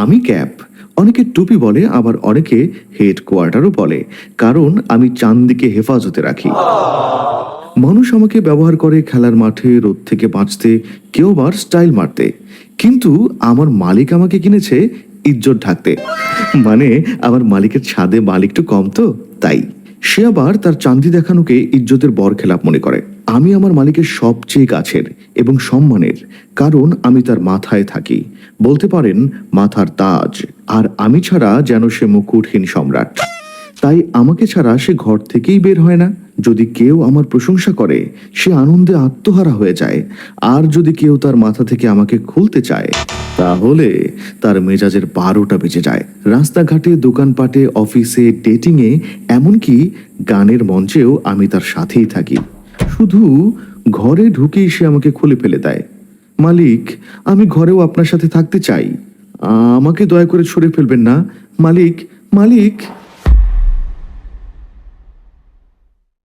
আমি ক্যাপ, অনেকে টুপি বলে, আবার অনেকে হেডকোয়ার্টারও বলে, কারণ আমি চান্দিকে হেফাজতে রাখি। মানুষ আমাকে ব্যবহার করে খেলার মাঠে রোদ থেকে বাঁচতে, কেউ আবার স্টাইল মারতে, কিন্তু আমার মালিক আমাকে কিনেছে ইজ্জত ঢাকতে। মানে আমার মালিকের ছাদে মাল একটু কম তো, তাই সে আবার তার চান্দি দেখানোকে ইজ্জতের বরখেলাপ মনে করে। আমি আমার মালিকের সবচেয়ে কাছের এবং সম্মানের, কারণ আমি তার মাথায় থাকি, বলতে পারেন মাথার তাজ। আর আমি ছাড়া যেন সে মুকুটহীন সম্রাট। তাই আমাকে ছাড়া সে ঘর থেকেই বের হয় না। যদি কেউ আমার প্রশংসা করে, সে আনন্দে আত্মহারা হয়ে যায়। আর যদি কেউ তার মাথা থেকে আমাকে খুলতে চায়, তাহলে তার মেজাজের 12টা বেজে যায়। রাস্তাঘাটে, দোকানপাটে, অফিসে, ডেটিংয়ে, এমনকি গানের মঞ্চেও আমি তার সাথেই থাকি। শুধু ঘরে ঢুকেই সে আমাকে খুলে ফেলে দেয়, মালিক, আমি ঘরেও আপনার সাথে থাকতে চাই, আমাকে দয়া করে ছুড়ে ফেলবেন না, মালিক, মালিক।